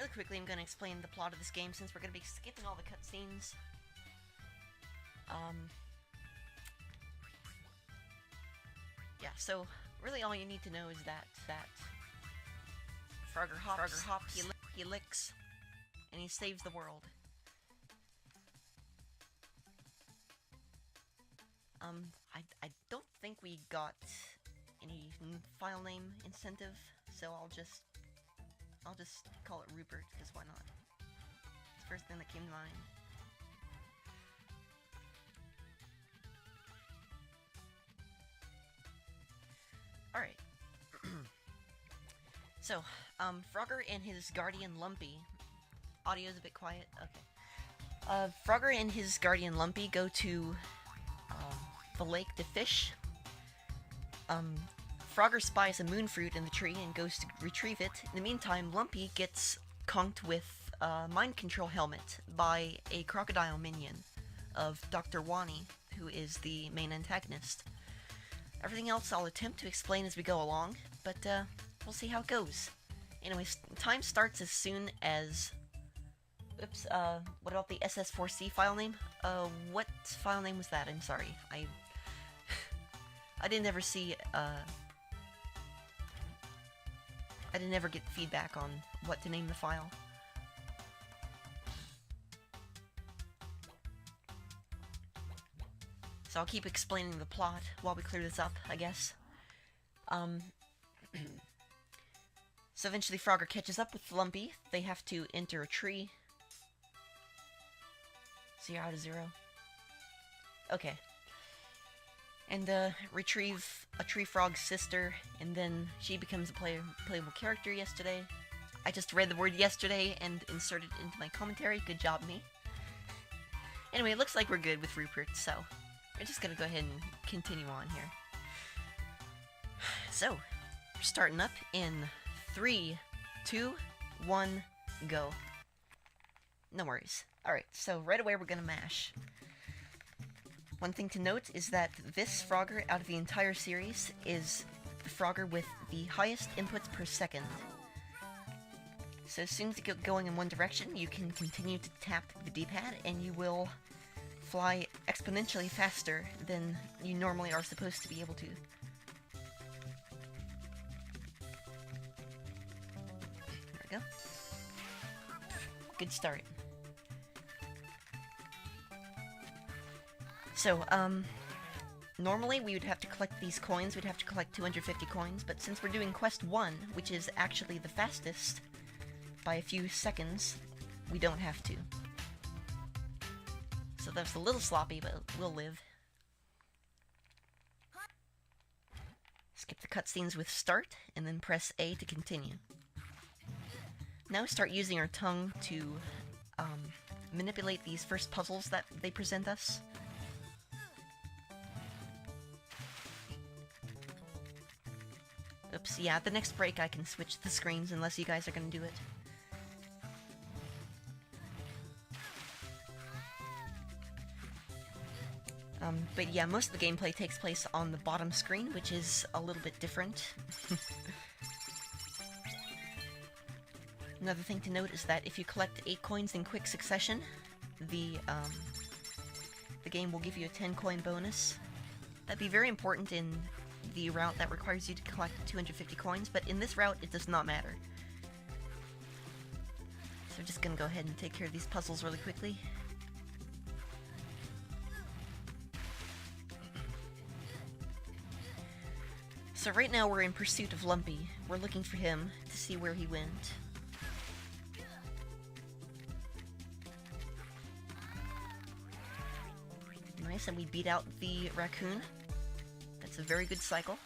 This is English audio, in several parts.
Really quickly, I'm going to explain the plot of this game since we're going to be skipping all the cutscenes. Yeah, so really all you need to know is that Frogger hops, he licks, and he saves the world. I don't think we got any file name incentive, so I'll just call it Rupert, because why not? It's the first thing that came to mind. Alright. So, Frogger and his guardian Lumpy. Audio's a bit quiet? Okay. Frogger and his guardian Lumpy go to the lake to fish. Frogger spies a moon fruit in the tree and goes to retrieve it. In the meantime, Lumpy gets conked with a mind control helmet by a crocodile minion of Dr. Wani, who is the main antagonist. Everything else I'll attempt to explain as we go along, but we'll see how it goes. Anyways, time starts as soon as... Oops, what about the SS4C file name? What file name was that? I'm sorry. I didn't ever see, I didn't ever get feedback on what to name the file. So I'll keep explaining the plot while we clear this up, I guess. So eventually Frogger catches up with Lumpy. They have to enter a tree. 0 out of 0. Okay. And retrieve a tree frog's sister, and then she becomes a playable character yesterday. I just read the word yesterday and inserted it into my commentary. Good job, me. Anyway, it looks like we're good with Rupert, so we're just gonna go ahead and continue on here. So, we're starting up in 3, 2, 1, go. No worries. Alright, so right away we're gonna mash. One thing to note is that this Frogger out of the entire series is the Frogger with the highest inputs per second. So as soon as you get going in one direction, you can continue to tap the D-pad and you will fly exponentially faster than you normally are supposed to be able to. There we go. Good start. So, normally we would have to collect these coins, we'd have to collect 250 coins, but since we're doing Quest 1, which is actually the fastest by a few seconds, we don't have to. So that's a little sloppy, but we'll live. Skip the cutscenes with start, and then press A to continue. Now start using our tongue to manipulate these first puzzles that they present us. Oops, yeah, the next break I can switch the screens unless you guys are gonna do it. But yeah, most of the gameplay takes place on the bottom screen, which is a little bit different. Another thing to note is that if you collect 8 coins in quick succession, the game will give you a 10 coin bonus. That'd be very important in the route that requires you to collect 250 coins, but in this route it does not matter. So we're just gonna go ahead and take care of these puzzles really quickly. So right now we're in pursuit of Lumpy. We're looking for him to see where he went. Nice, and we beat out the raccoon. That's a very good cycle.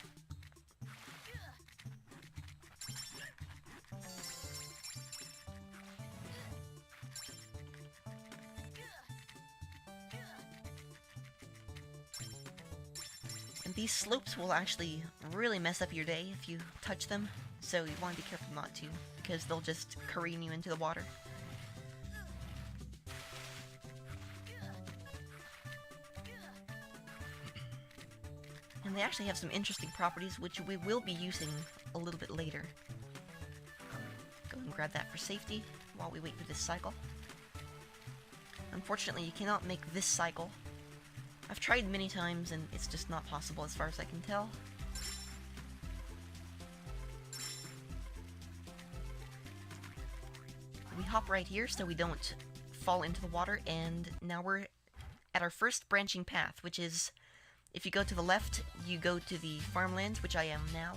And these slopes will actually really mess up your day if you touch them, so you want to be careful not to, because they'll just careen you into the water. And they actually have some interesting properties, which we will be using a little bit later. Go and grab that for safety. while we wait for this cycle. Unfortunately, you cannot make this cycle. I've tried many times, and it's just not possible as far as I can tell. We hop right here so we don't fall into the water, and now we're at our first branching path, which is, if you go to the left, you go to the farmlands, which I am now.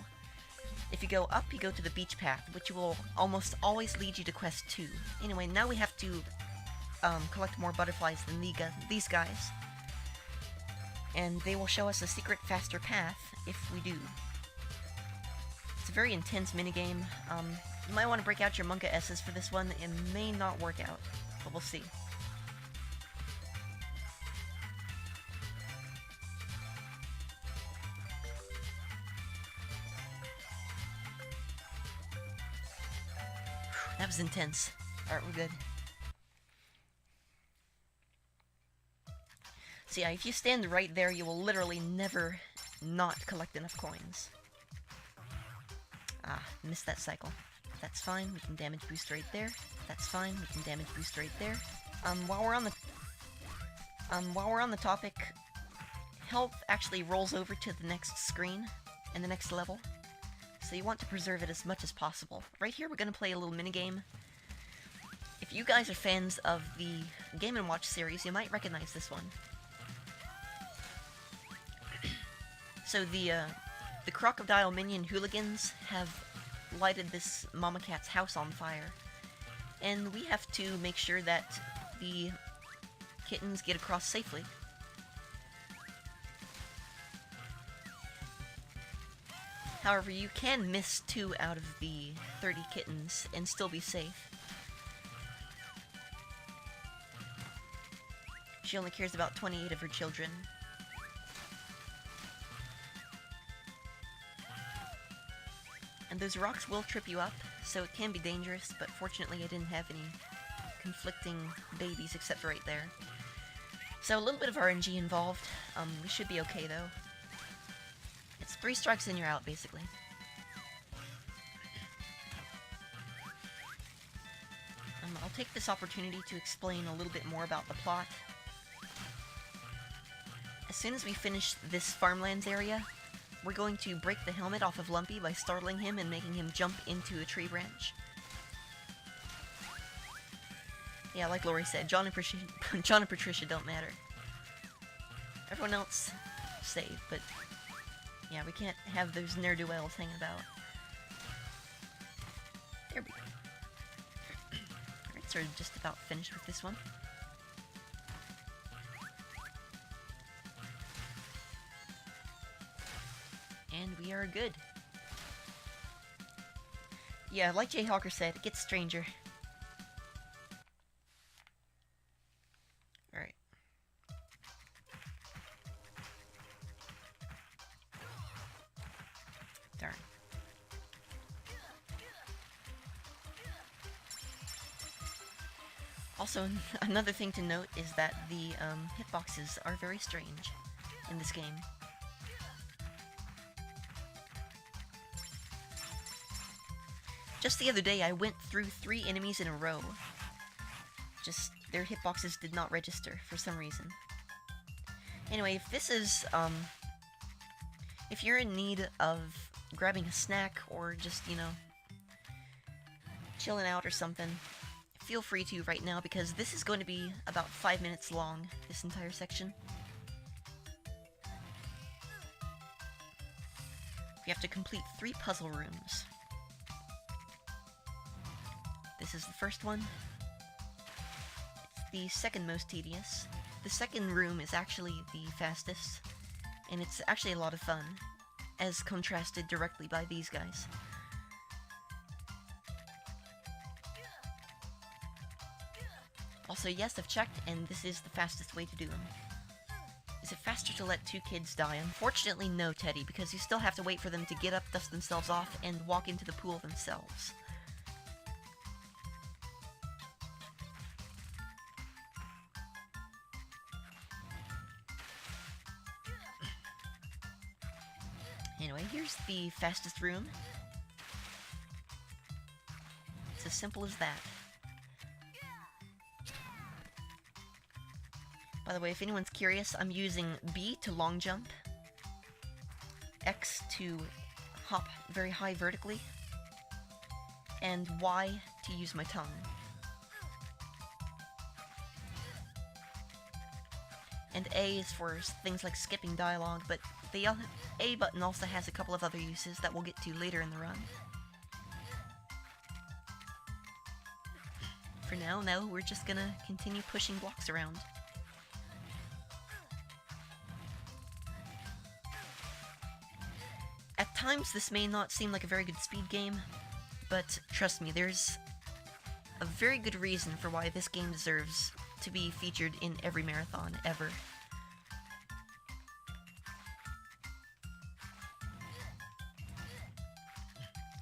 If you go up, you go to the beach path, which will almost always lead you to quest 2. Anyway, now we have to collect more butterflies than these guys, and they will show us a secret faster path if we do. It's a very intense minigame. You might want to break out your Monka S's for this one. It may not work out, but we'll see. That was intense. Alright, we're good. So yeah, if you stand right there, you will literally never not collect enough coins. Ah, missed that cycle. That's fine, we can damage boost right there. That's fine, we can damage boost right there. While we're on the topic, health actually rolls over to the next screen and the next level. So you want to preserve it as much as possible. Right here we're gonna play a little minigame. If you guys are fans of the Game & Watch series, you might recognize this one. So the crocodile minion hooligans have lighted this mama cat's house on fire, and we have to make sure that the kittens get across safely. However, you can miss 2 out of the 30 kittens and still be safe. She only cares about 28 of her children. And those rocks will trip you up, so it can be dangerous, but fortunately I didn't have any conflicting babies except right there. So a little bit of RNG involved. We should be okay though. It's 3 strikes and you're out, basically. I'll take this opportunity to explain a little bit more about the plot. As soon as we finish this farmlands area, we're going to break the helmet off of Lumpy by startling him and making him jump into a tree branch. Yeah, like Lori said, John and Patricia don't matter. Everyone else safe, but yeah, we can't have those ne'er-do-wells hanging about. There we go. Alright, so we're just about finished with this one. And we are good. Yeah, like Jay Hawker said, it gets stranger. Alright. Darn. Also, another thing to note is that the hitboxes are very strange in this game. Just the other day, I went through 3 enemies in a row. Just, their hitboxes did not register for some reason. Anyway, if this is, if you're in need of grabbing a snack or just, you know, chilling out or something, feel free to right now, because this is going to be about 5 minutes long, this entire section. We have to complete 3 puzzle rooms. This is the first one. It's the second most tedious. The second room is actually the fastest, and it's actually a lot of fun, as contrasted directly by these guys. Also, yes, I've checked, and this is the fastest way to do them. Is it faster to let 2 kids die? Unfortunately, no, Teddy, because you still have to wait for them to get up, dust themselves off, and walk into the pool themselves. Anyway, here's the fastest room. It's as simple as that. By the way, if anyone's curious, I'm using B to long jump, X to hop very high vertically, and Y to use my tongue. And A is for things like skipping dialogue, but the A button also has a couple of other uses that we'll get to later in the run. For now, we're just gonna continue pushing blocks around. At times, this may not seem like a very good speed game, but trust me, there's a very good reason for why this game deserves to be featured in every marathon ever.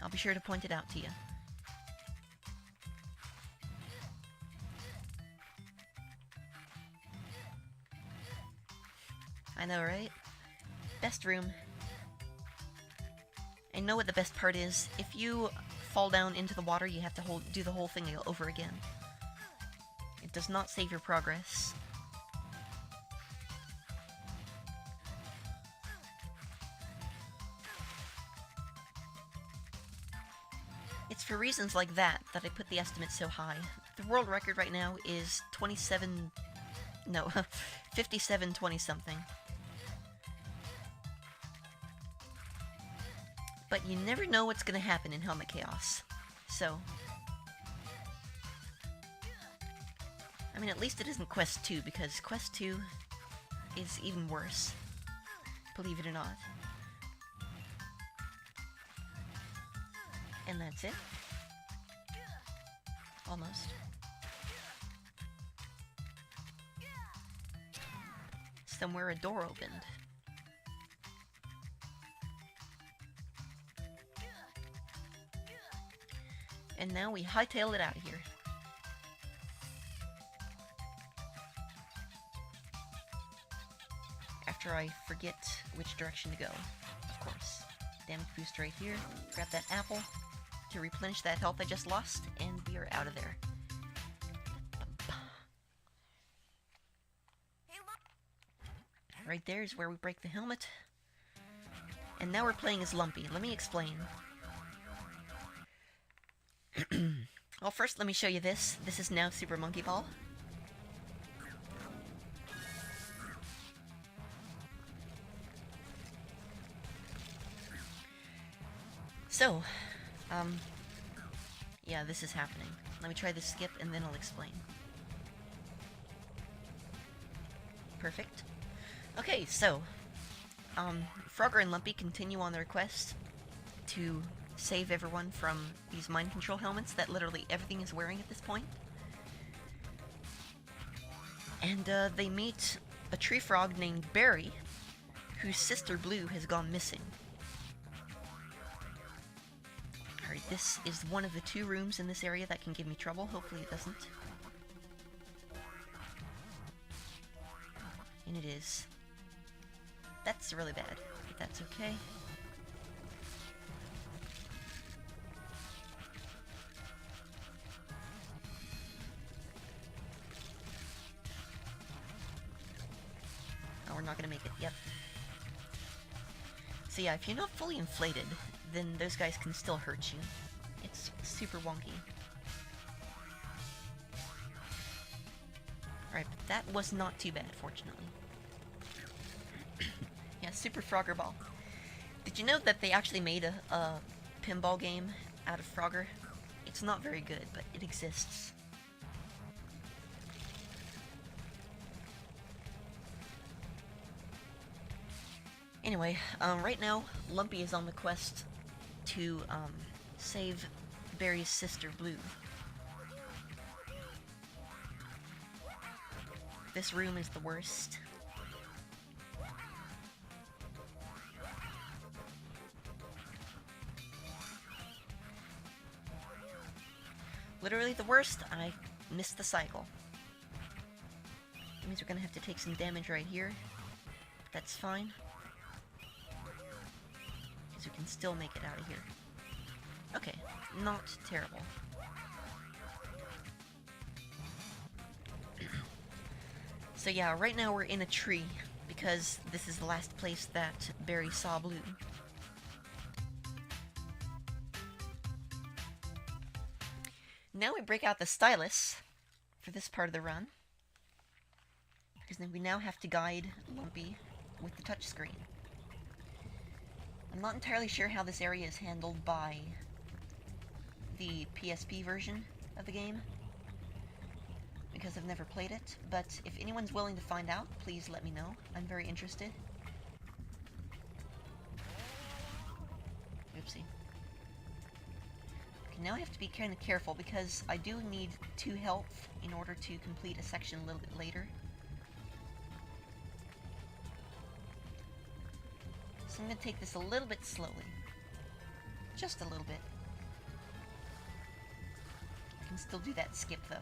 I'll be sure to point it out to you. I know, right? Best room. I know what the best part is. If you fall down into the water, you have to do the whole thing over again. It does not save your progress. It's for reasons like that I put the estimate so high. The world record right now is 57-20-something. But you never know what's gonna happen in Helmet Chaos. So, I mean, at least it isn't Quest 2, because Quest 2 is even worse. Believe it or not. And that's it. Almost. Somewhere a door opened. And now we hightail it out of here. After I forget which direction to go, of course. Damage boost right here. Grab that apple to replenish that health I just lost, and we are out of there. Right there is where we break the helmet. And now we're playing as Lumpy. Let me explain. Well, first let me show you this. This is now Super Monkey Ball. So, yeah, this is happening. Let me try the skip and then I'll explain. Perfect. Okay, so, Frogger and Lumpy continue on their quest to save everyone from these mind control helmets that literally everything is wearing at this point. And they meet a tree frog named Barry, whose sister Blue has gone missing. Alright, this is one of the 2 rooms in this area that can give me trouble. Hopefully it doesn't. And it is. That's really bad, but that's okay. Oh, we're not gonna make it. Yep. So yeah, if you're not fully inflated, then those guys can still hurt you. It's super wonky. Alright, but that was not too bad, fortunately. Yeah, Super Frogger Ball. Did you know that they actually made a pinball game out of Frogger? It's not very good, but it exists. Anyway, right now, Lumpy is on the quest to save Barry's sister, Blue. This room is the worst. Literally the worst. I missed the cycle. That means we're gonna have to take some damage right here. But that's fine. Because we can still make it out of here. Okay, not terrible. So yeah, right now we're in a tree, because this is the last place that Barry saw Blue. Now we break out the stylus for this part of the run, because then we now have to guide Lumpy with the touchscreen. I'm not entirely sure how this area is handled by the PSP version of the game, because I've never played it, but if anyone's willing to find out, please let me know. I'm very interested. Oopsie. Okay, now I have to be kind of careful, because I do need 2 health in order to complete a section a little bit later. So I'm going to take this a little bit slowly. Just a little bit. I can still do that skip, though.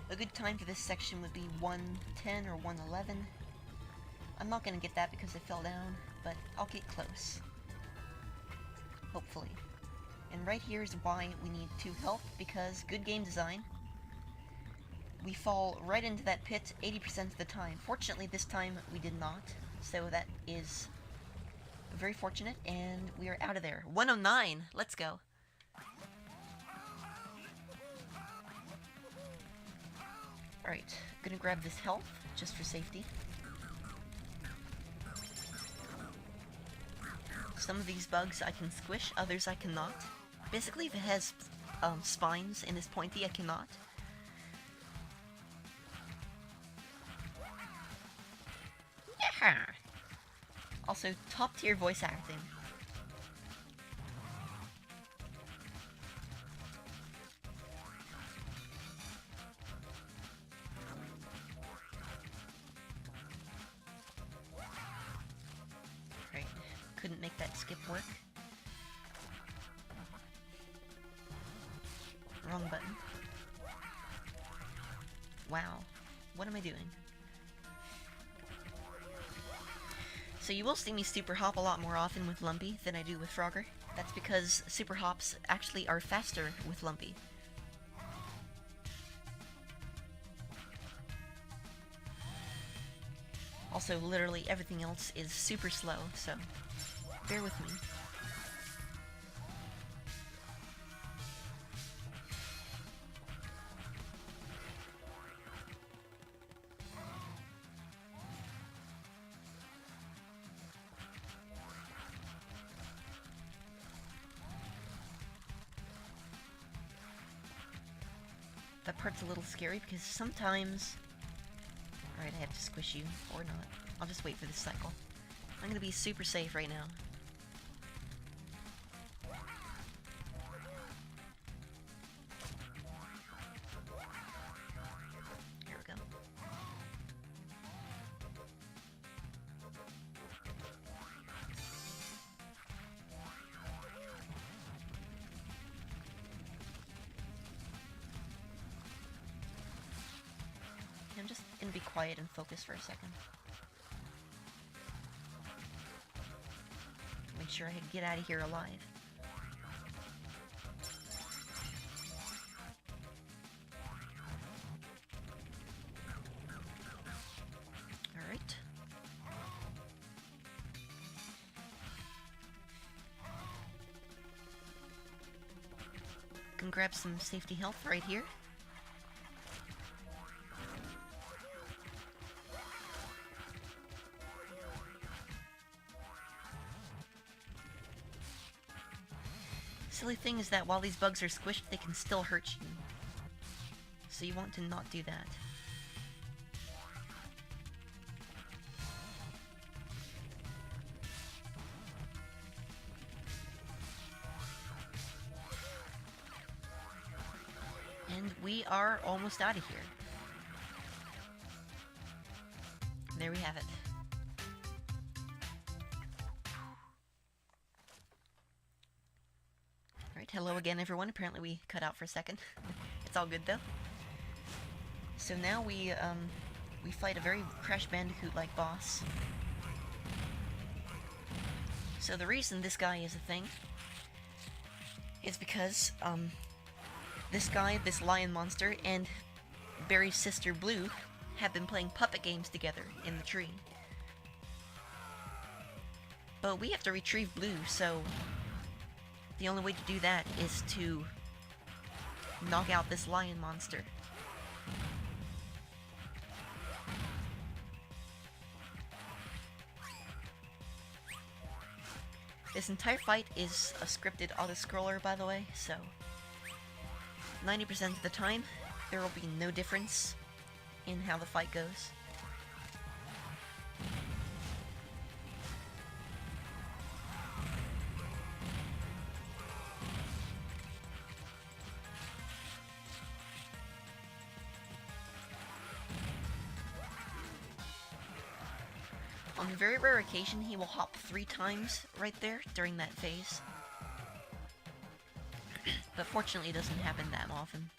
A good time for this section would be 1:10 or 1:11. I'm not going to get that because I fell down, but I'll get close. Hopefully. And right here is why we need 2 health, because good game design. We fall right into that pit 80% of the time. Fortunately, this time we did not, so that is very fortunate, and we are out of there. 109! Let's go! Alright, gonna grab this health, just for safety. Some of these bugs I can squish, others I cannot. Basically, if it has spines and is pointy, I cannot. Yeah! Also, top tier voice acting. Right, couldn't make that skip work. Wrong button. Wow. What am I doing? So you will see me super hop a lot more often with Lumpy than I do with Frogger. That's because super hops actually are faster with Lumpy. Also, literally everything else is super slow, so bear with me. That part's a little scary because sometimes... Alright, I have to squish you, or not. I'll just wait for this cycle. I'm gonna be super safe right now. Here we go. I'm just gonna be quiet and focus for a second. Make sure I can get out of here alive. Alright. Can grab some safety health right here. Silly thing is that while these bugs are squished, they can still hurt you. So you want to not do that. And we are almost out of here. There we have it. Alright, hello again everyone. Apparently we cut out for a second. It's all good though. So now we fight a very Crash Bandicoot-like boss. So the reason this guy is a thing is because, this guy, this lion monster, and Barry's sister Blue have been playing puppet games together in the tree. But we have to retrieve Blue, so the only way to do that is to knock out this lion monster. This entire fight is a scripted auto-scroller, by the way, so 90% of the time, there will be no difference in how the fight goes. On a very rare occasion, he will hop 3 times right there during that phase. But fortunately, it doesn't happen that often.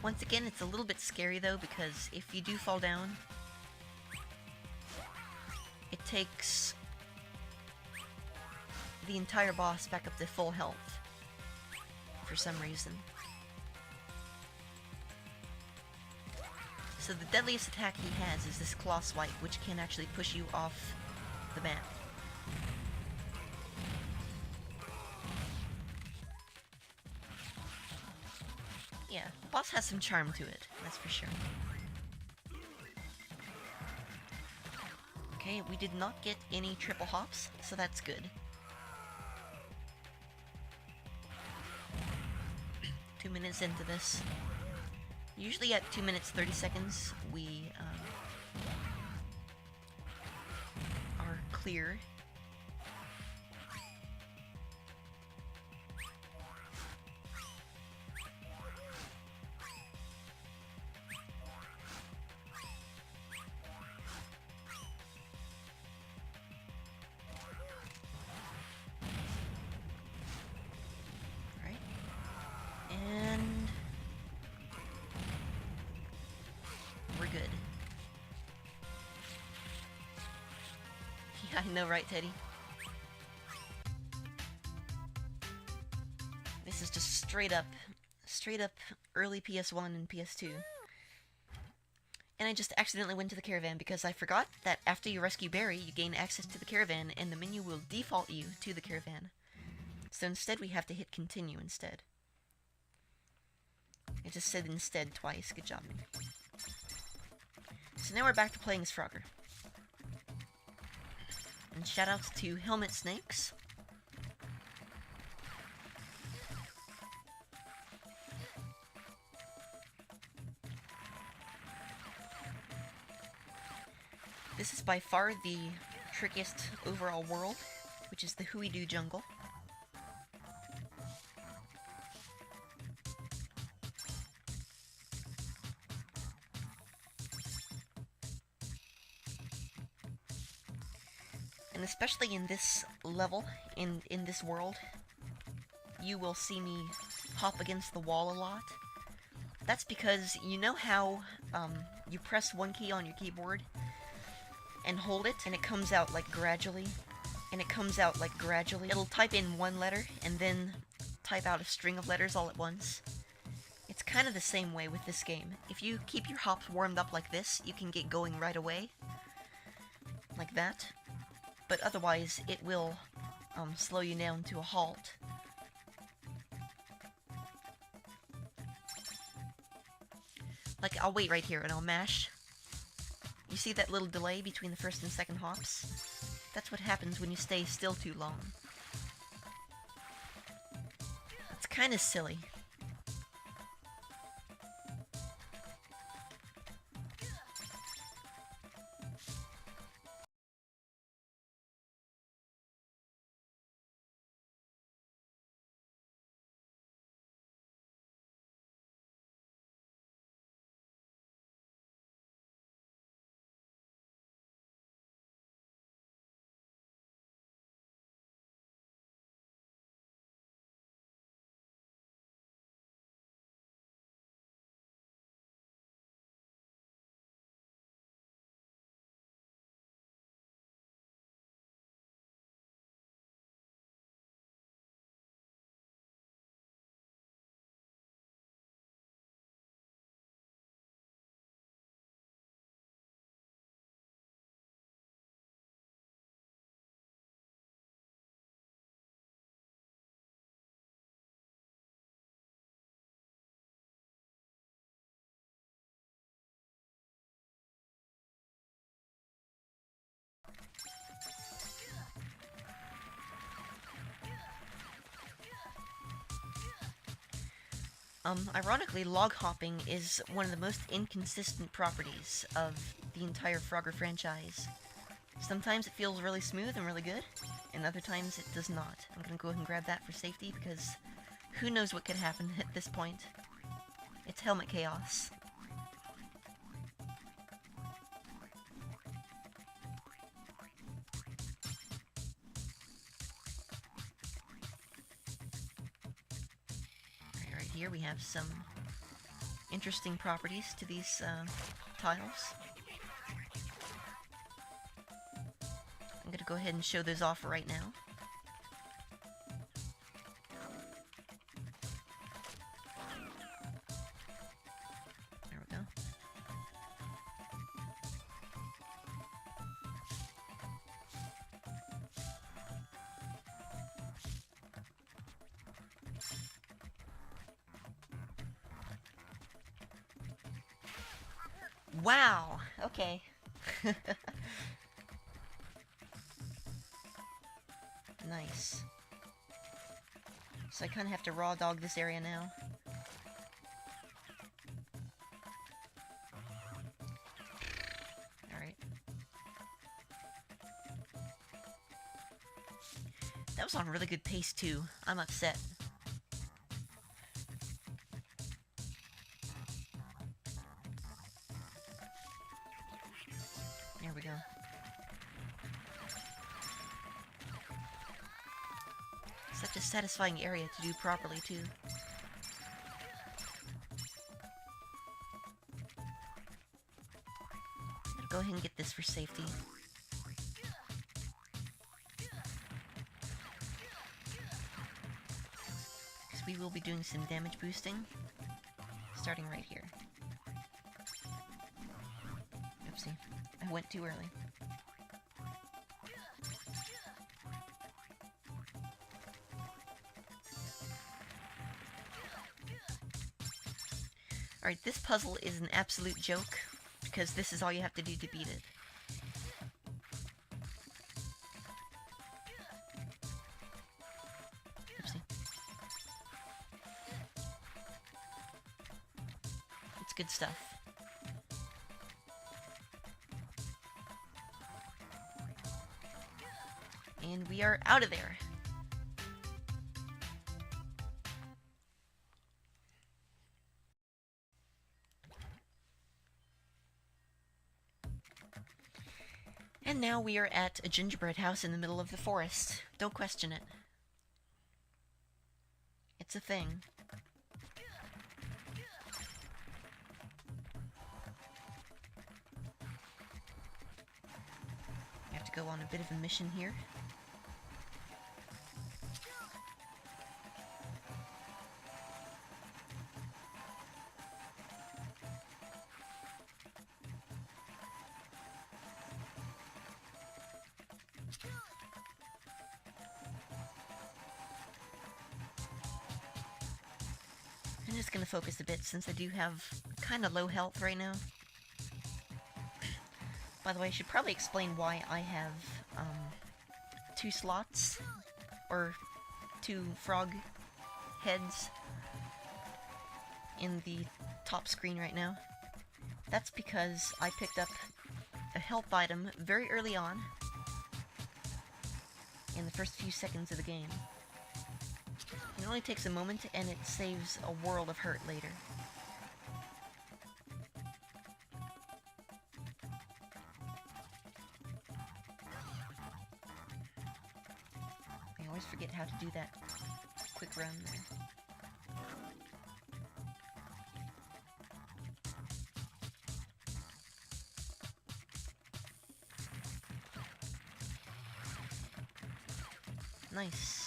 Once again, it's a little bit scary though, because if you do fall down, it takes the entire boss back up to full health for some reason. So the deadliest attack he has is this claw swipe, which can actually push you off the map. Yeah, boss has some charm to it, that's for sure. Okay, we did not get any triple hops, so that's good. 2 minutes into this. Usually at 2 minutes 30 seconds, we are clear. I know, right, Teddy? This is just straight up early PS1 and PS2. And I just accidentally went to the caravan because I forgot that after you rescue Barry, you gain access to the caravan and the menu will default you to the caravan. So instead we have to hit continue instead. It just said instead twice, good job. So now we're back to playing as Frogger. And shoutouts to Helmet Snakes. This is by far the trickiest overall world, which is the Huidu jungle. And especially in this level, in this world, you will see me hop against the wall a lot. That's because you know how you press one key on your keyboard and hold it, and it comes out like gradually, It'll type in one letter and then type out a string of letters all at once. It's kind of the same way with this game. If you keep your hops warmed up like this, you can get going right away, like that. But otherwise, it will slow you down to a halt. Like, I'll wait right here and I'll mash. You see that little delay between the first and second hops? That's what happens when you stay still too long. It's kind of silly. Ironically, log hopping is one of the most inconsistent properties of the entire Frogger franchise. Sometimes it feels really smooth and really good, and other times it does not. I'm gonna go ahead and grab that for safety, because who knows what could happen at this point. It's helmet chaos. Right here we have some interesting properties to these tiles. I'm gonna go ahead and show those off right now. There we go. Wow, okay. Nice. So I kind of have to raw dog this area now. Alright. That was on really good pace too. I'm upset. There we go. Such a satisfying area to do properly, too. I'll go ahead and get this for safety. Because we will be doing some damage boosting, starting right here. Oopsie, I went too early. Alright, this puzzle is an absolute joke, because this is all you have to do to beat it. Oopsie. It's good stuff. And we are out of there. And now we are at a gingerbread house in the middle of the forest. Don't question it. It's a thing. I have to go on a bit of a mission here. I'm just gonna focus a bit since I do have kind of low health right now. By the way, I should probably explain why I have 2 slots, or 2 frog heads in the top screen right now. That's because I picked up a health item very early on, in the first few seconds of the game. It only takes a moment, and it saves a world of hurt later. I always forget how to do that quick run there. Nice.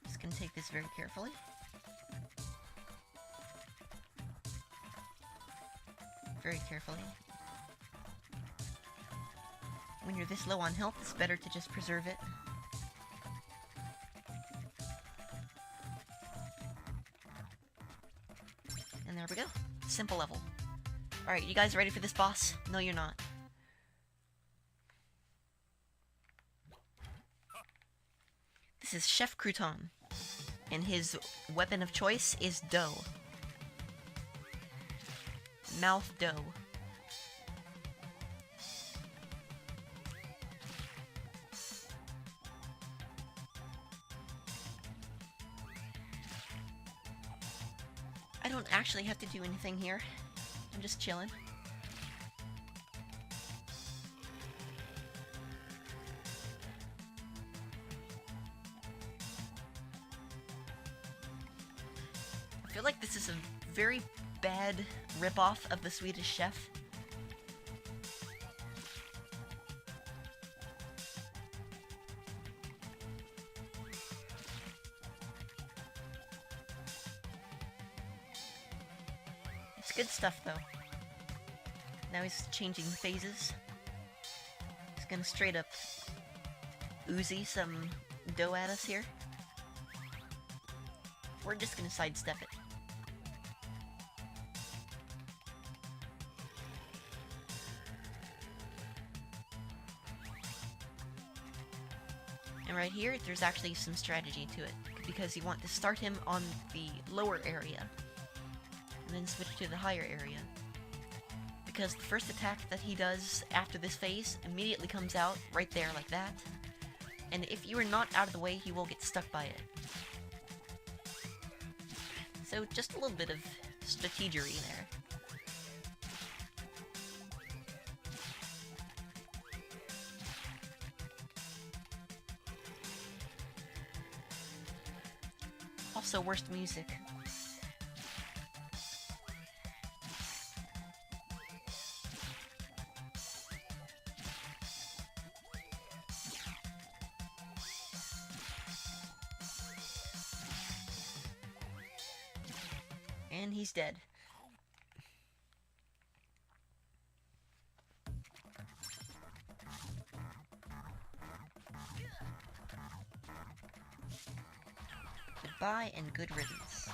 Just gonna take this very carefully. Very carefully. When you're this low on health, it's better to just preserve it. And there we go. Simple level. Alright, you guys ready for this boss? No, you're not. This is Chef Crouton, and his weapon of choice is dough. Mouth dough. I don't actually have to do anything here. I'm just chilling. I feel like this is a very bad ripoff of the Swedish Chef. It's good stuff, though. Now he's changing phases. He's gonna straight up Uzi some dough at us here. We're just gonna sidestep it. And right here, there's actually some strategy to it, because you want to start him on the lower area, and then switch to the higher area. Because the first attack that he does after this phase immediately comes out right there like that, and if you are not out of the way, he will get stuck by it. So just a little bit of strategery there. Also, worst music. And he's dead. Goodbye and good riddance.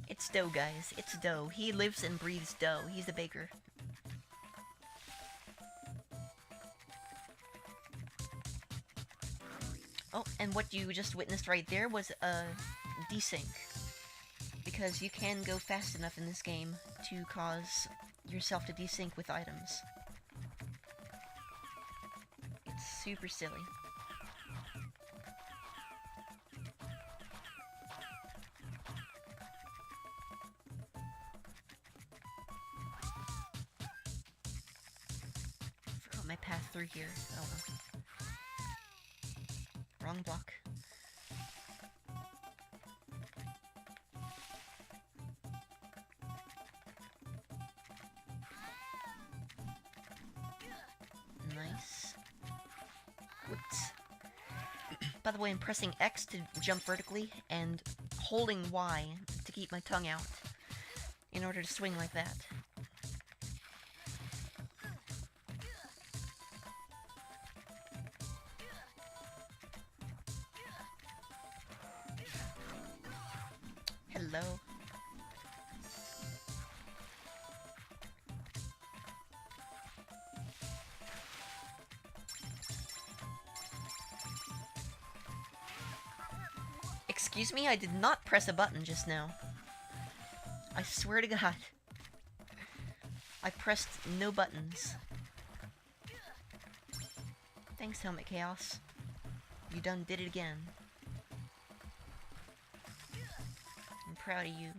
It's dough, guys. It's dough. He lives and breathes dough. He's a baker. Oh, and what you just witnessed right there was a desync. Because you can go fast enough in this game to cause yourself to desync with items. It's super silly. Forgot my path through here. Oh well. Wrong block. Nice. Whoops. By the way, I'm pressing X to jump vertically and holding Y to keep my tongue out in order to swing like that. Hello. Excuse me, I did not press a button just now. I swear to God. I pressed no buttons. Thanks, Helmet Chaos. You done did it again. I'm proud of you.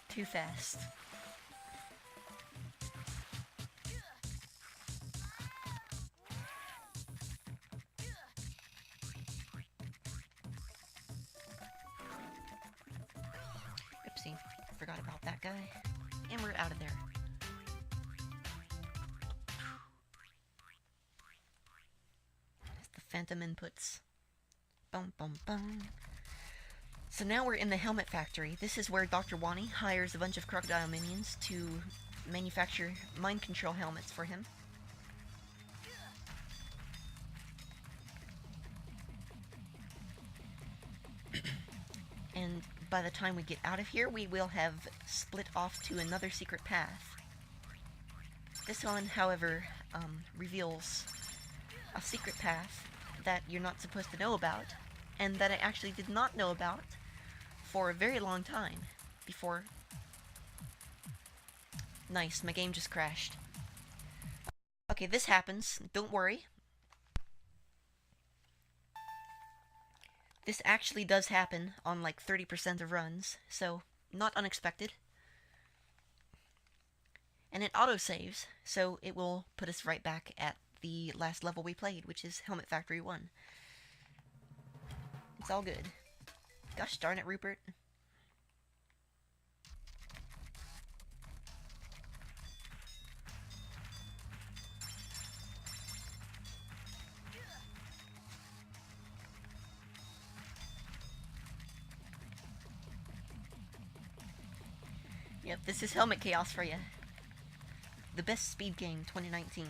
Too fast. Oopsie, forgot about that guy. And we're out of there. That's the phantom inputs. Bum bum bum. So now we're in the Helmet Factory. This is where Dr. Wani hires a bunch of crocodile minions to manufacture mind control helmets for him. And by the time we get out of here, we will have split off to another secret path. This one, however, reveals a secret path that you're not supposed to know about, and that I actually did not know about for a very long time before. Nice, my game just crashed. Okay, this happens, don't worry. This actually does happen on like 30% of runs, so not unexpected. And it autosaves, so it will put us right back at the last level we played, which is Helmet Factory 1. It's all good. Gosh darn it, Rupert. Yep, this is Helmet Chaos for you. The best speed game 2019.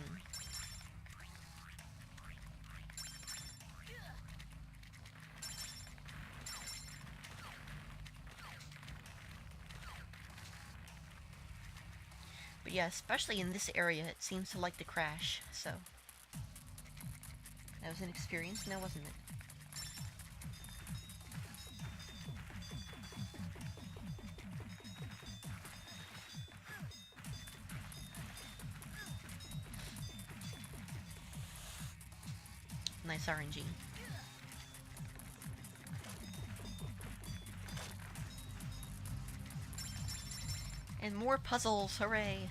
But yeah, especially in this area, it seems to like to crash, so. That was an experience, now wasn't it? Nice RNG. And more puzzles, hooray!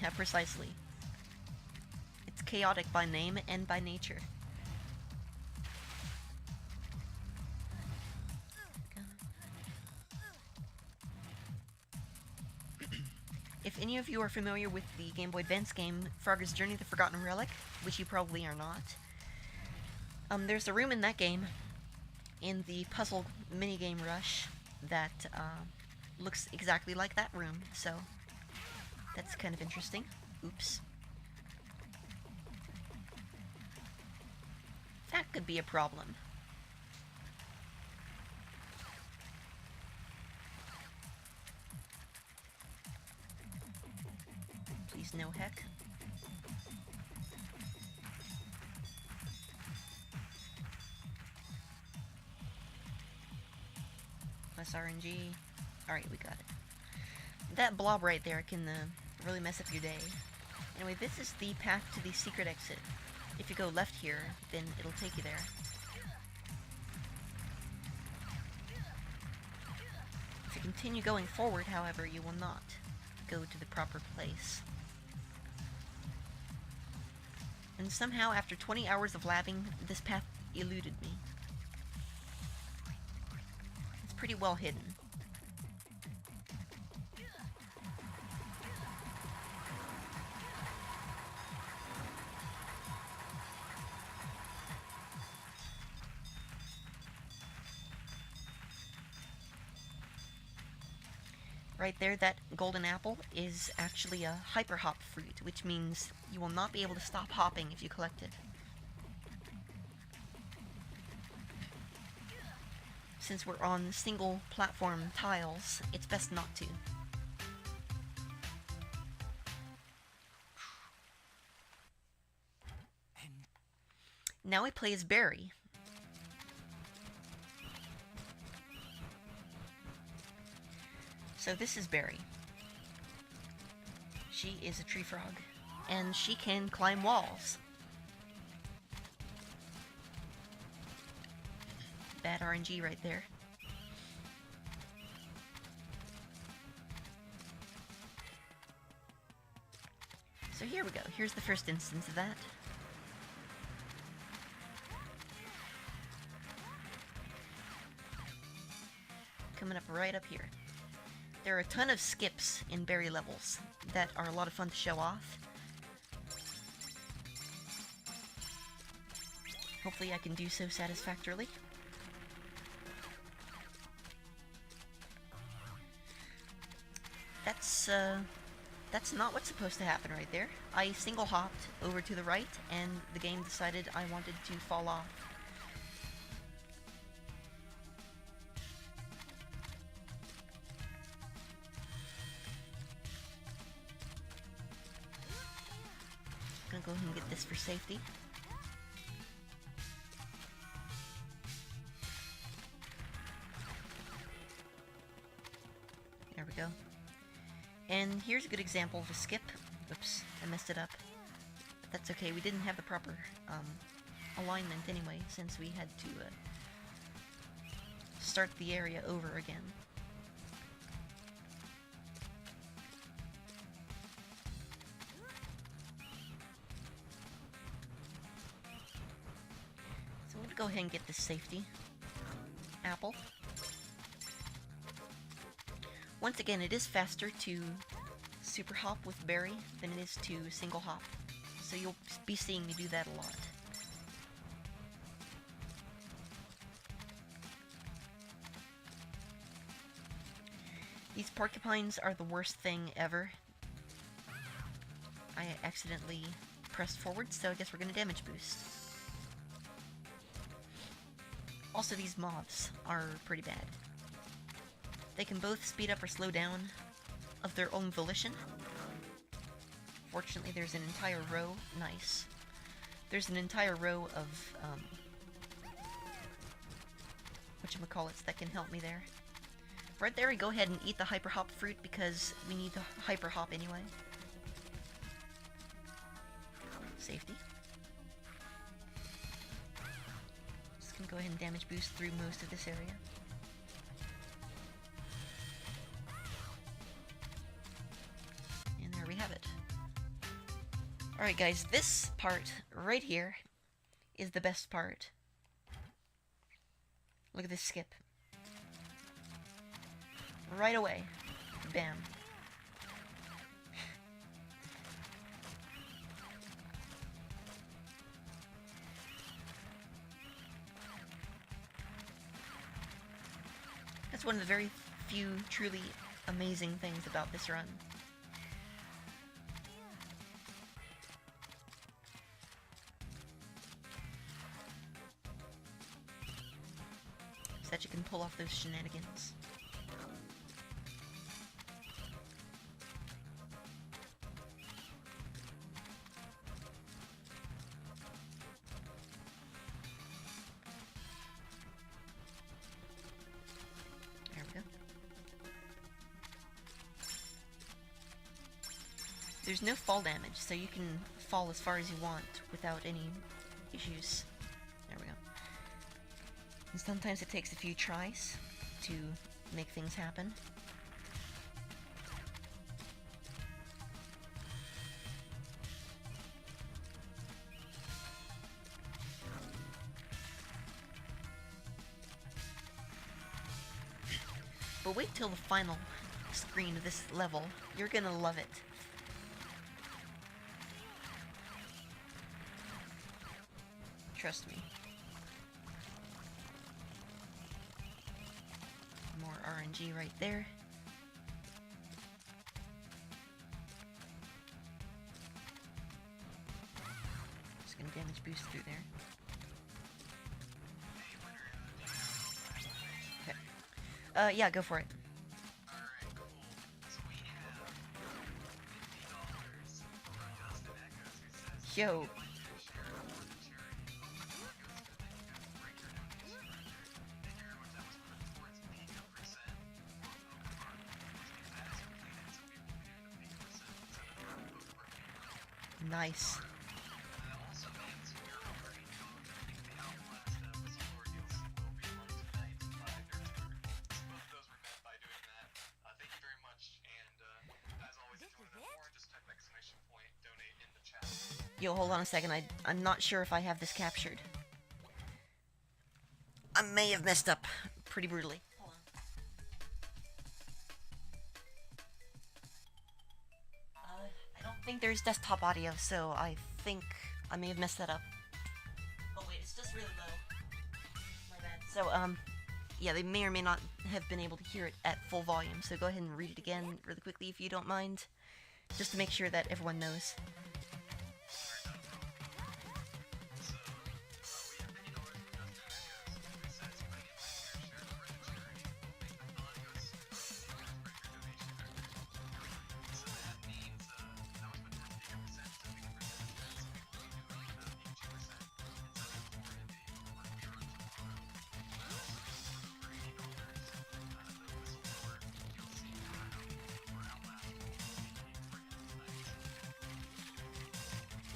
Yeah, precisely. It's chaotic by name and by nature. If any of you are familiar with the Game Boy Advance game Frogger's Journey: The Forgotten Relic, which you probably are not, there's a room in that game, in the puzzle minigame Rush, that looks exactly like that room, so that's kind of interesting. Oops. That could be a problem. Please no heck. Plus RNG. Alright, we got it. That blob right there can really mess up your day. Anyway, this is the path to the secret exit. If you go left here, then it'll take you there. If you continue going forward, however, you will not go to the proper place. And somehow, after 20 hours of labbing, this path eluded me. It's pretty well hidden. Right there, that golden apple is actually a hyper hop fruit, which means you will not be able to stop hopping if you collect it. Since we're on single platform tiles, it's best not to. Now we play as Barry. So this is Barry. She is a tree frog, and she can climb walls. Bad RNG right there. So here we go. Here's the first instance of that. Coming up right up here. There are a ton of skips in Barry levels that are a lot of fun to show off. Hopefully I can do so satisfactorily. that's not what's supposed to happen right there. I single hopped over to the right, and the game decided I wanted to fall off. Gonna go ahead and get this for safety. There we go. And here's a good example of a skip. Oops, I messed it up. But that's okay, we didn't have the proper alignment anyway, since we had to start the area over again. So I'm gonna go ahead and get this safety apple. Once again, it is faster to super hop with berry than it is to single hop, so you'll be seeing me do that a lot. These porcupines are the worst thing ever. I accidentally pressed forward, so I guess we're gonna damage boost. Also, these moths are pretty bad. They can both speed up or slow down of their own volition. Fortunately, there's an entire row. Nice. There's an entire row of whatchamacallits that can help me there. Right there, we go ahead and eat the hyper hop fruit because we need the hyper hop anyway. Safety. Just gonna go ahead and damage boost through most of this area. We have it. Alright guys, this part right here is the best part. Look at this skip. Right away. Bam. That's one of the very few truly amazing things about this run. That you can pull off those shenanigans. There we go. There's no fall damage, so you can fall as far as you want without any issues. There we go. And sometimes it takes a few tries to make things happen. But wait till the final screen of this level. You're gonna love it. Trust me. More RNG right there. Just gonna damage boost through there. Okay. Yeah, go for it. Yo. Nice. Yo, hold on a second. I'm not sure if I have this captured. I may have messed up pretty brutally. Hold on. I don't think there's desktop audio, so I think I may have messed that up. Oh wait, it's just really low. My bad. So, yeah, they may or may not have been able to hear it at full volume, so go ahead and read it again really quickly if you don't mind, just to make sure that everyone knows.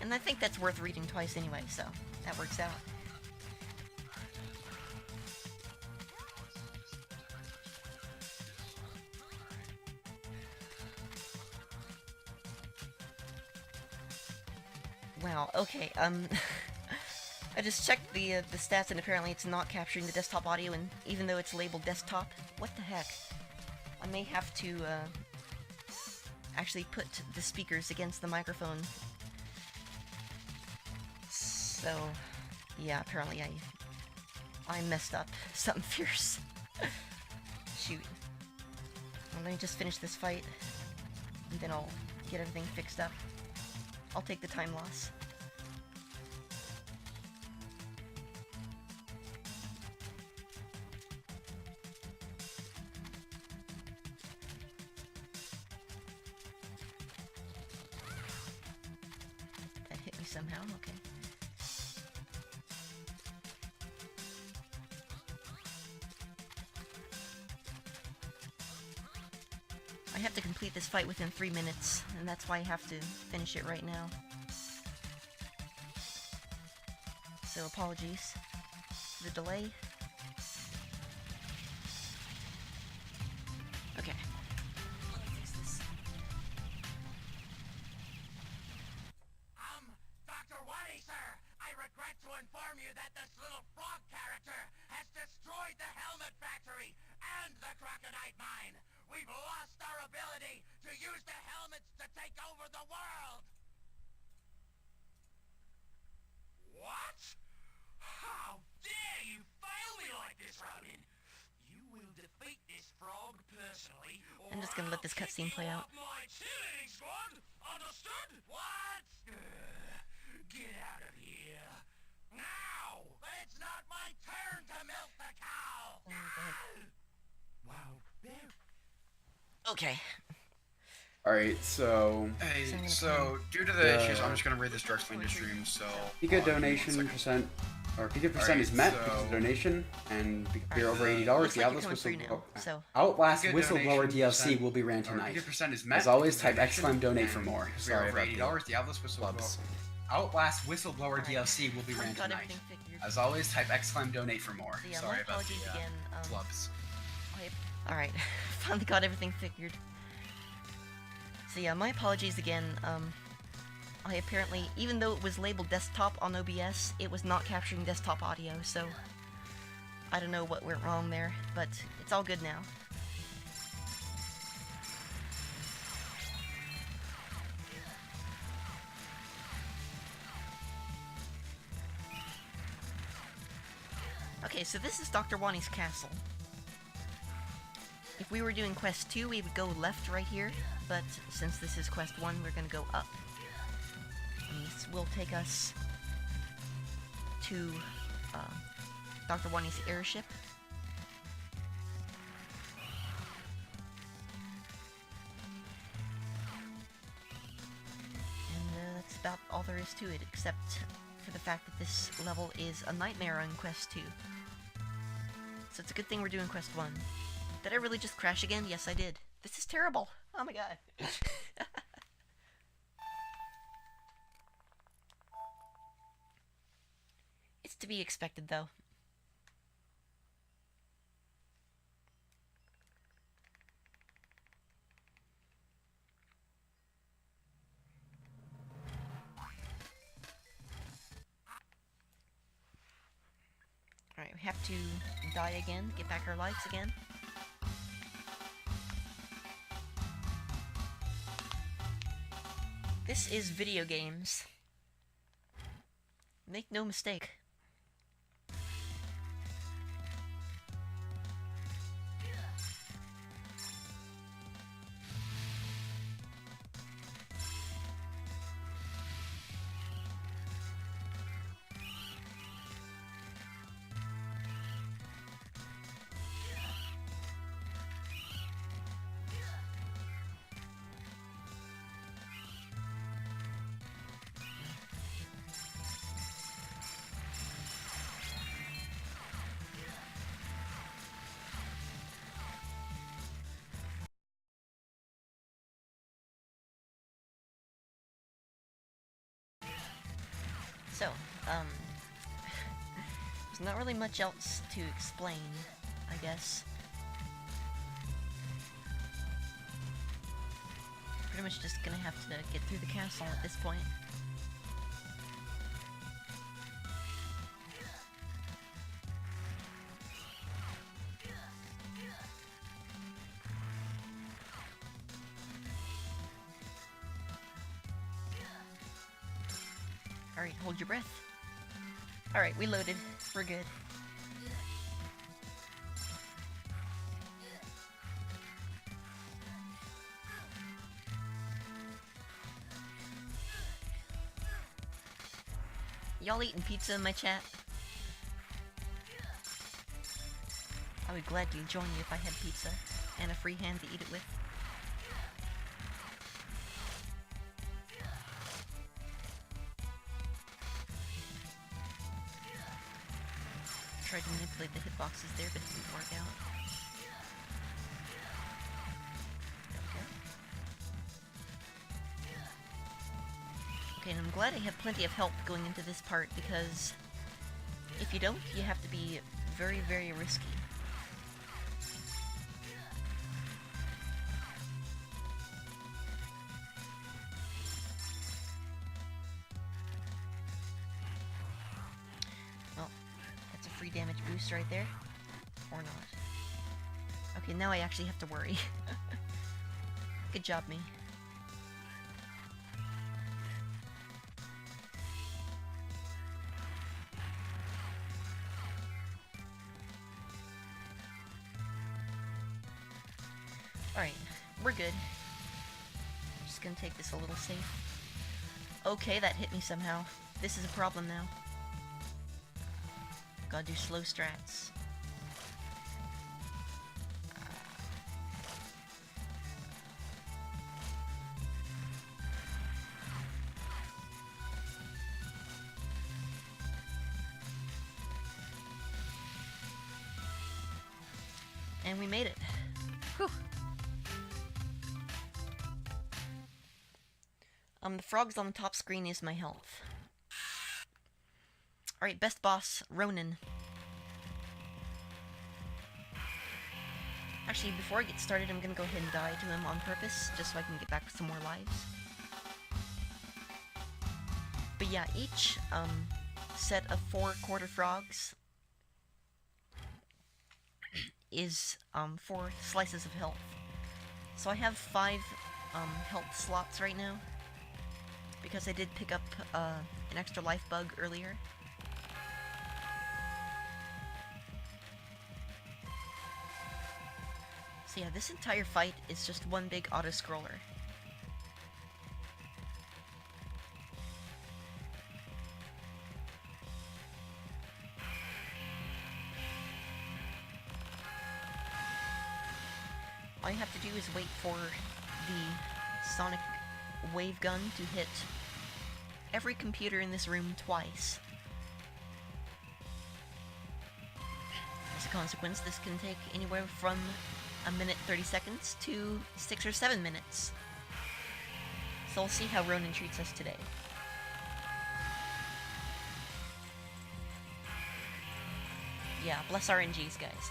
And I think that's worth reading twice anyway, so that works out. Wow, okay, I just checked the stats, and apparently it's not capturing the desktop audio, and even though it's labeled desktop, what the heck? I may have to, actually put the speakers against the microphone. So, yeah, apparently I messed up something fierce. Shoot. Well, let me just finish this fight, and then I'll get everything fixed up. I'll take the time loss. That hit me somehow, okay. I have to complete this fight within 3 minutes, and that's why I have to finish it right now. So apologies for the delay. Okay. Dr. Wani, sir! I regret to inform you that this little frog character has destroyed the helmet factory and the Croconite mine! We've lost our ability to use the helmets to take over the world! What? How dare you fail me like this, Ronin? You will defeat this frog personally, or I'm just gonna let this cutscene play out. my cheerleading squad! Understood? What? Get out of here. Now! It's not my turn to milk the cow! Wow, there. Okay. Alright, so Hey, So I'm gonna so due to the issues, I'm just gonna read this directly into stream. So if you get give me 1 donation second. percent, or if you get percent is met because of so- donation, and if you're Alright, over $80, Looks the like you're Atlas coming through Whistle now, so... Outlast Good Whistleblower donation DLC percent, will be ran or if tonight. your percent is met As always, because type of donation, exclaim donate for and more. if you're Sorry over about $80, the Atlas Whistleblower. clubs. Outlast Whistleblower Alright. DLC will be Finally ran got tonight. everything figured. As always, type exclaim donate for more. So yeah, Sorry my about apologies the again. clubs. Alright, finally got everything figured. So yeah, my apologies again. I apparently, even though it was labeled desktop on OBS, it was not capturing desktop audio, so I don't know what went wrong there, but it's all good now. Okay, so this is Dr. Wani's castle. If we were doing quest 2, we would go left right here, but since this is quest 1, we're gonna go up. And this will take us to Dr. Wani's airship. And that's about all there is to it, except for the fact that this level is a nightmare on quest 2. So it's a good thing we're doing quest 1. Did I really just crash again? Yes, I did. This is terrible. Oh my god. It's to be expected, though. Alright, we have to die again, get back our lives again. This is video games. Make no mistake. So, there's not really much else to explain, I guess. Pretty much just gonna have to get through the castle at this point. Alright, hold your breath. Alright, we loaded. We're good. Y'all eating pizza in my chat? I would gladly join you if I had pizza and a free hand to eat it with. Tried to manipulate the hitboxes there, but it didn't work out. Okay, and I'm glad I have plenty of help going into this part, because if you don't, you have to be very, very risky. Well, that's a free damage boost right there. Or not. Okay, now I actually have to worry. Good job, me. Alright, we're good. Just gonna take this a little safe. Okay, that hit me somehow. This is a problem now. Gotta do slow strats. And we made it. Whew. The frogs on the top screen is my health. Alright, best boss, Ronan. Actually, before I get started, I'm gonna go ahead and die to him on purpose, just so I can get back with some more lives. But yeah, each set of 4 quarter frogs is 4 slices of health. So I have 5 health slots right now, because I did pick up an extra life bug earlier. So yeah, this entire fight is just one big auto-scroller. All you have to do is wait for the sonic wave gun to hit every computer in this room twice. As a consequence, this can take anywhere from 1 minute 30 seconds to 6 or 7 minutes. So we'll see how Ronan treats us today. Yeah, bless RNGs, guys.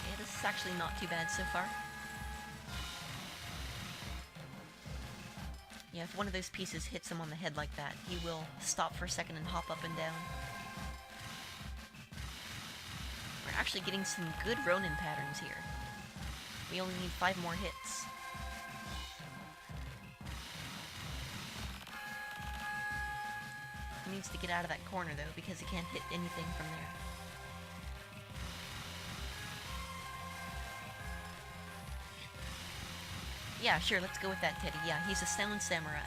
Yeah, this is actually not too bad so far. Yeah, if one of those pieces hits him on the head like that, he will stop for a second and hop up and down. We're actually getting some good Ronin patterns here. We only need 5 more hits. He needs to get out of that corner though, because he can't hit anything from there. Yeah, sure, let's go with that, Teddy. Yeah, he's a sound samurai.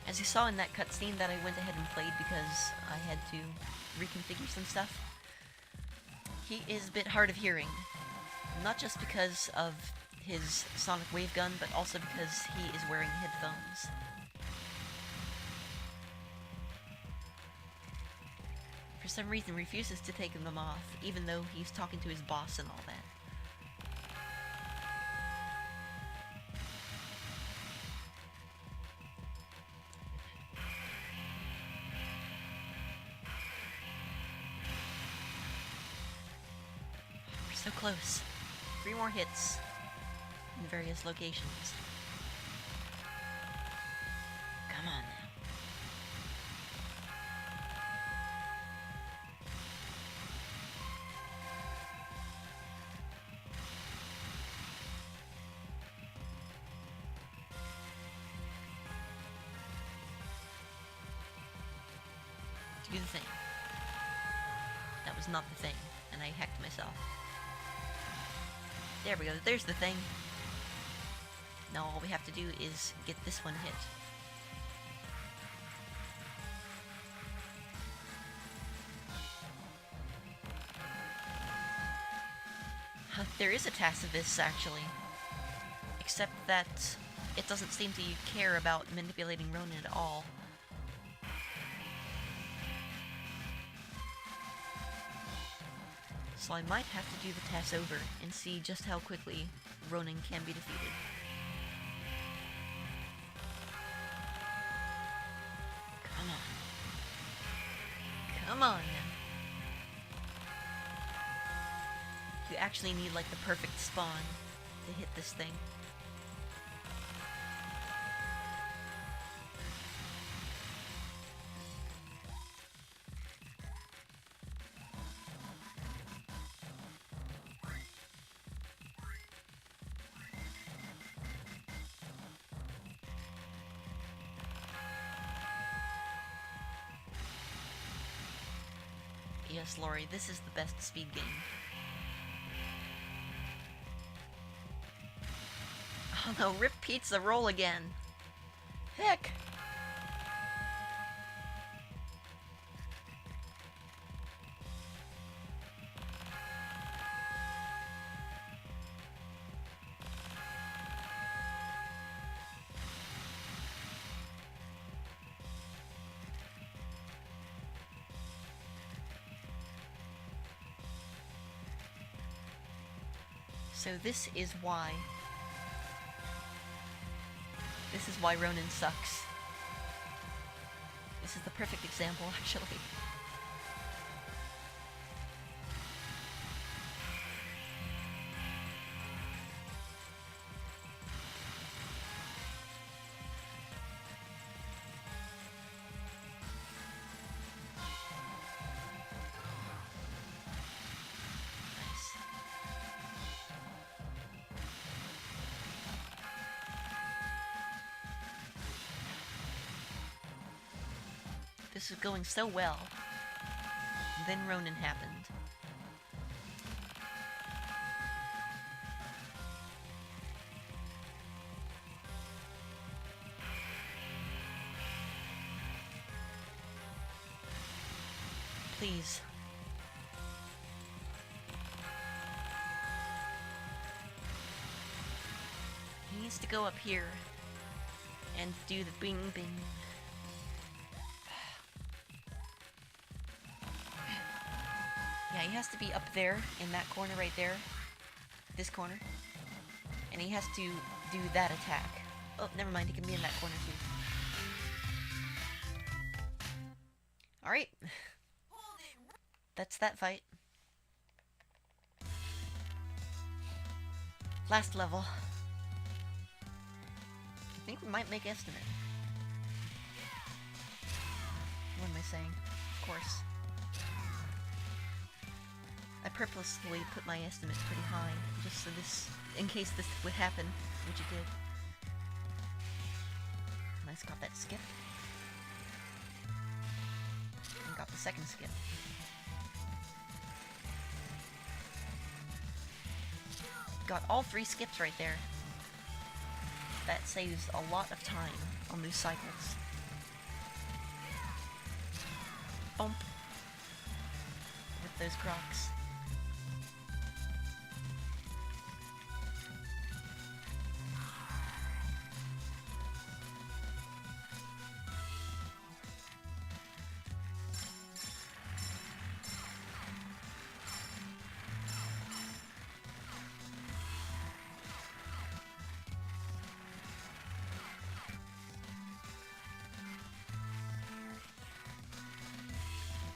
As you saw in that cutscene that I went ahead and played because I had to reconfigure some stuff, he is a bit hard of hearing. Not just because of his sonic wave gun, but also because he is wearing headphones. For some reason refuses to take them off, even though he's talking to his boss and all that. So close. 3 more hits in various locations. Come on now. Do the thing. That was not the thing, and I hacked myself. There we go, there's the thing. Now all we have to do is get this one hit. There is a task of this, actually. Except that it doesn't seem to care about manipulating Ronan at all. So I might have to do the task over and see just how quickly Ronan can be defeated. Come on. Come on now. You actually need like the perfect spawn to hit this thing. Yes, Lori, this is the best speed game. Oh no, Rip Pizza roll again. Heck! So this is why Ronan sucks. This is the perfect example, actually. This is going so well. Then Ronan happened. Please. He needs to go up here and do the bing bing. Yeah, he has to be up there, in that corner right there. This corner. And he has to do that attack. Oh, never mind, he can be in that corner too. Alright. That's that fight. Last level. I think we might make estimate. What am I saying? Of course. I purposely put my estimates pretty high, just so this, in case this would happen, which it did. Nice, got that skip. And got the second skip. Got all 3 skips right there. That saves a lot of time on those cycles. Bump. With those crocs.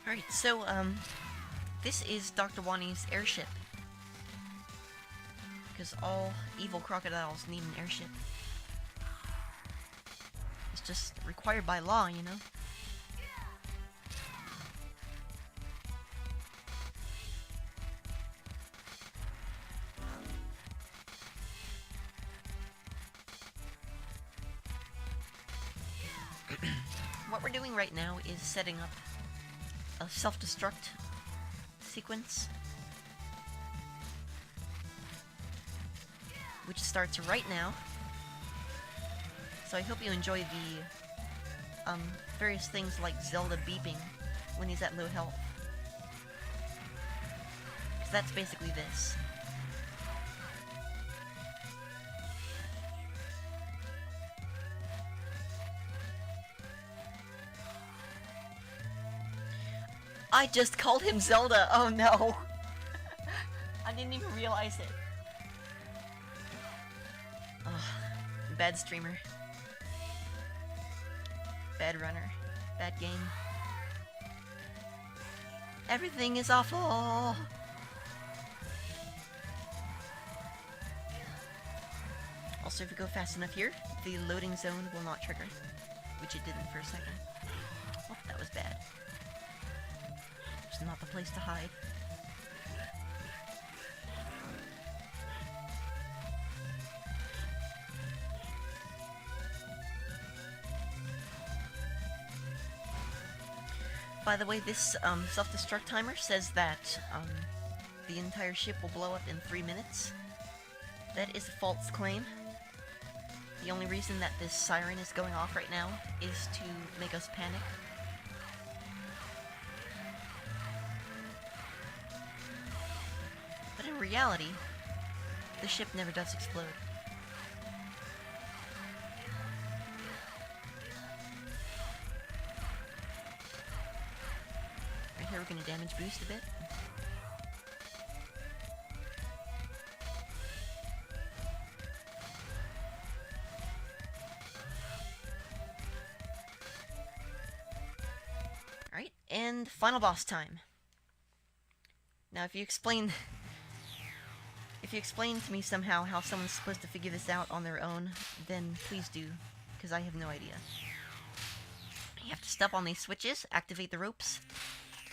Alright, so, this is Dr. Wani's airship. because all evil crocodiles need an airship. It's just required by law, you know? What we're doing right now is setting up a self-destruct sequence, which starts right now. So I hope you enjoy the various things like Zelda beeping when he's at low health. 'Cause that's basically this. I just called him Zelda. Oh no. I didn't even realize it. Ugh. Bad streamer. Bad runner. Bad game. Everything is awful. Also, if you go fast enough here, the loading zone will not trigger, which it didn't for a second. Oh, that was bad. It's not the place to hide. By the way, this self-destruct timer says that the entire ship will blow up in 3 minutes. That is a false claim. The only reason that this siren is going off right now is to make us panic. But in reality, the ship never does explode. Right here we're gonna damage boost a bit. Alright, and final boss time. Now if you explain to me somehow how someone's supposed to figure this out on their own, then please do, because I have no idea. You have to step on these switches, activate the ropes,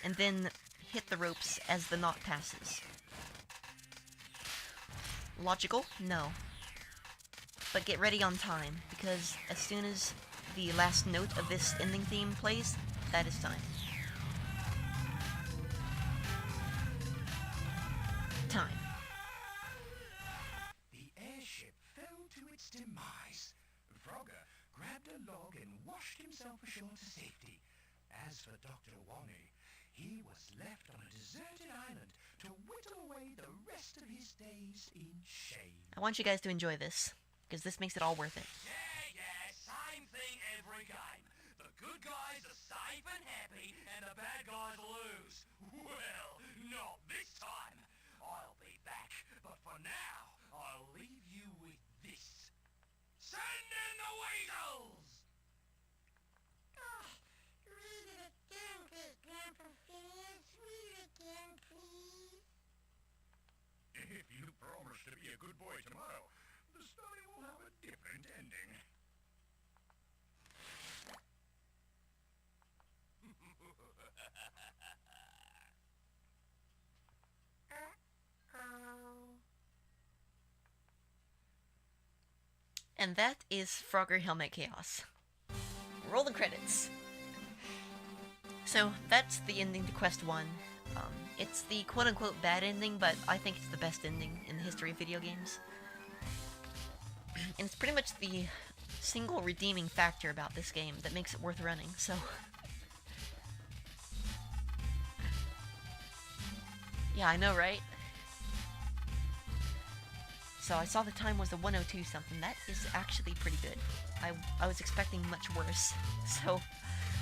and then hit the ropes as the knot passes. Logical? No. But get ready on time, because as soon as the last note of this ending theme plays, that is time. Time. The airship fell to its demise. Frogger grabbed a log and washed himself ashore to safety. As for Dr. Wani, he was left on a deserted island to whittle away the rest of his days in shame. I want you guys to enjoy this, because this makes it all worth it. Yeah, same thing every game. The good guys are safe and happy, and the bad guys lose. Well, not this time. I'll be back, but for now, I'll leave you with this. Send in the weasels! Read it again, good Grandpa Phineas. Read it again, please. If you promise to be a good boy tomorrow, the story will have a different ending. And that is Frogger Helmet Chaos. Roll the credits. So, that's the ending to Quest 1. It's the quote-unquote bad ending, but I think it's the best ending in the history of video games. And it's pretty much the single redeeming factor about this game that makes it worth running, so... Yeah, I know, right? So I saw the time was a 1:02 something. That is actually pretty good. I was expecting much worse. So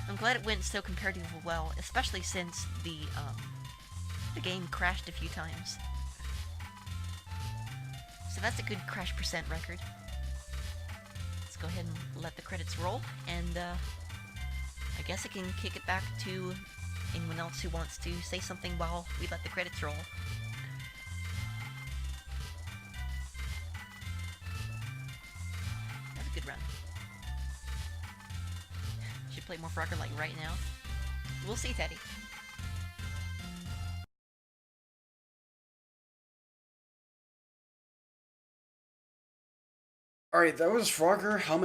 I'm glad it went so comparatively well, especially since the game crashed a few times. So that's a good crash percent record. Let's go ahead and let the credits roll, and I guess I can kick it back to anyone else who wants to say something while we let the credits roll. run. Should play more Frogger like right now. We'll see, Teddy. Alright, that was Frogger Helmet